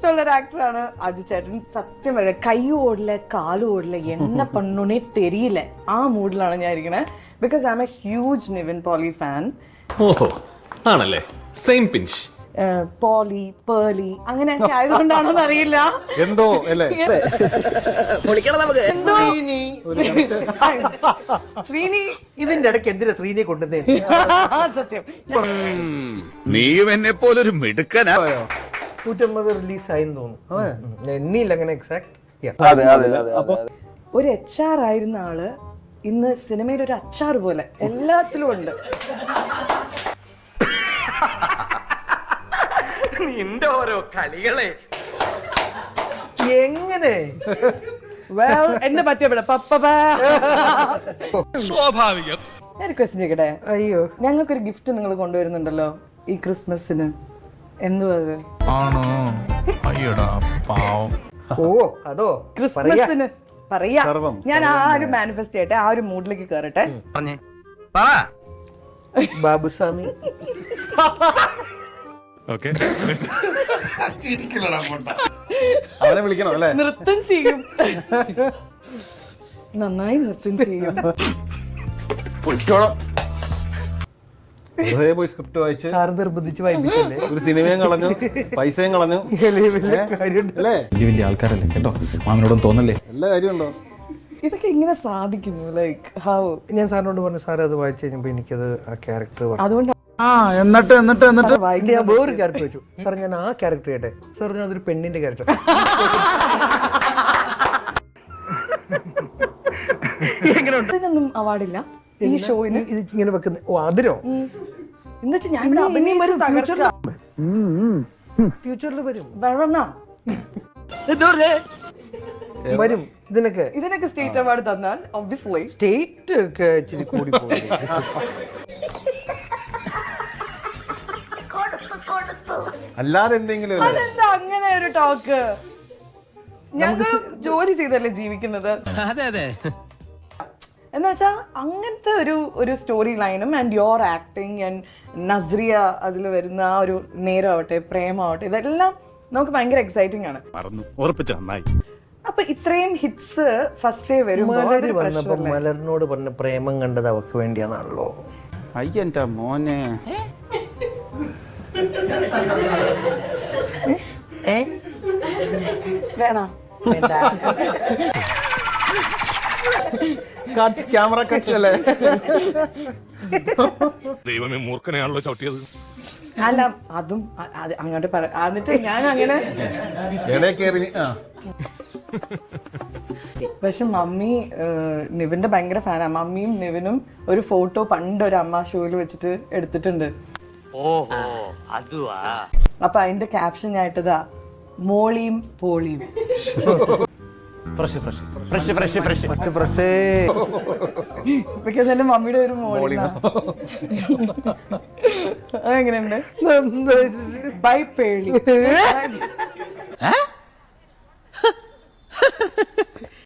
ഇഷ്ടമുള്ള ഒരു ആക്ടറാണ് അജു ചേട്ടൻ. സത്യം പറയാം, കൈ ഓടില്ല, കാല് ഓടില്ല, എന്നെ പണ്ണുണേ തെരിയില്ല, ആ മൂഡിലാണ് ഞാൻ ഇരിക്കണേ. Because I'm a huge Nivin Pauly fan. ഓഹോ, ആണല്ലേ? Same pinch. പോളി, പേർലി അങ്ങനെയൊക്കെ ആയതുകൊണ്ടാണോന്ന് അറിയില്ല. എന്തോ അല്ലേ? ശ്രീനി ഇതിന്റെ ഇടയ്ക്ക് എന്തിനാ ശ്രീനിയെ കൊണ്ടുവന്നേ? സത്യം നീയും എന്നെ പോലൊരു മിടുക്കനാ. 150 റിലീസായെന്ന് തോന്നുന്നു. എണ്ണിയില്ല അങ്ങനെ എക്സാക്ട്. ഒരു HR ആയിരുന്ന ആള് ഇന്ന് സിനിമയിൽ ഒരു അച്ചാർ പോലെ എല്ലാത്തിലും ഉണ്ട്. നിന്റെ ഓരോ കളികളെ എങ്ങനെ എന്നെ പറ്റിയ സ്വാഭാവികം. ഞാൻ ക്വസ്റ്റ്യൻ ചോദിക്കട്ടെ? അയ്യോ, ഞങ്ങൾക്കൊരു ഗിഫ്റ്റ് നിങ്ങൾ കൊണ്ടുവരുന്നുണ്ടല്ലോ ഈ ക്രിസ്മസിന്, എന്തുവാ അത്? ആണോ? അയ്യടാ പാവം. ഓ അതോ ക്രിസ്മസിന് പറയാ. സർവ്വം, ഞാൻ ആ ഒരു മാനിഫെസ്റ്റ് ചെയ്യട്ടെ, ആ ഒരു മൂഡിലേക്ക് കയറട്ടെ. ബാബുസ്വാമി. അവനെ വിളിക്കണം അല്ലേ? നൃത്തം ചെയ്യും, നന്നായി നൃത്തം ചെയ്യും. വെറുതെ പോയി സ്ക്രിപ്റ്റ് വായിച്ച് സാറ് നിർബന്ധിച്ച് വായിപ്പിച്ചല്ലേ? ഒരു സിനിമയും കളഞ്ഞു, പൈസയും കളഞ്ഞു അല്ലേ? വലിയ ആൾക്കാരല്ലേ കേട്ടോ, മാമനോടും തോന്നല്ലേ? എല്ലാ കാര്യമുണ്ടോ? ഇതൊക്കെ എങ്ങനെ സാധിക്കുന്നു? Like how? ഞാൻ സാറിനോട് പറഞ്ഞു, സാർ അത് വായിച്ചു കഴിഞ്ഞപ്പോ എനിക്കത് ആ ക്യാരക്ടർ അതുകൊണ്ട് എന്നിട്ട് ഞാൻ വേറൊരു ക്യാരക്ടർ വെച്ചു. സാർ ഞാൻ ആ ക്യാരക്ടർ ചെയ്യട്ടെ? സാർ ഞാൻ അതൊരു പെണ്ണിന്റെ ക്യാരക്ടർ. ഇതിനൊന്നും അവാർഡില്ല ഈ ഷോയിന്. ഇത് ഇങ്ങനെ വെക്കുന്ന ഓ അതിനോ? എന്നുവെച്ചാൽ ഞാൻ ഇവിടെ അഭിനയിച്ച് തകർക്കാം. ഫ്യൂച്ചറിൽ വരും വരണം. വരും ഇതിനൊക്കെ സ്റ്റേറ്റ് അവാർഡ് തന്നാൽ ഒബ്വിയസ്ലി സ്റ്റേറ്റ് ഒക്കെ ഇച്ചിരി കൂടി പോകും. അല്ലാതെ എന്തെങ്കിലും അല്ലേ? അതെന്താ അങ്ങനെ ഒരു ടോക്ക്? ഞങ്ങൾ ജോലി ചെയ്തല്ലേ ജീവിക്കുന്നത്. എന്ന് വെച്ചാൽ അങ്ങനത്തെ ഒരു സ്റ്റോറി ലൈനും and your acting and Nazriya അതിൽ വരുന്ന ആ ഒരു നേരമാവട്ടെ, പ്രേമാവട്ടെ, ഇതെല്ലാം നമുക്ക് ഭയങ്കര എക്സൈറ്റിംഗ് ആണ്. അപ്പൊ ഇത്രയും ഹിറ്റ്സ് ഫസ്റ്റ് ഡേ വരുമ്പോൾ മലര് വന്നപ്പോ മലറിനോട് പറഞ്ഞ പ്രേമം കണ്ടത് അവക്ക് വേണ്ടിയാണല്ലോ. അയ്യന്റെ മോനെ വേണം. ക്യാമറ കട്ട് അല്ലേ? ദൈവമേ, മൂർഖനെയാണല്ലോ ചവിട്ടിയത്. അല്ല, അതും അങ്ങോട്ട് എന്നിട്ട് ഞാൻ അങ്ങനെ. പക്ഷെ മമ്മി നിവിന്റെ ഭയങ്കര ഫാനാ. മമ്മിയും നിവിനും ഒരു ഫോട്ടോ പണ്ട് ഒരു അമ്മ ഷോയിൽ വെച്ചിട്ട് എടുത്തിട്ടുണ്ട്. അപ്പൊ അതിന്റെ ക്യാപ്ഷൻ ആയിട്ടതാ, മോളിയും പോളിയും. ബിക്കോസ് എന്റെ മമ്മിയുടെ ഒരു മോളി. അതെങ്ങനെയുണ്ട്? ബൈ പേളി.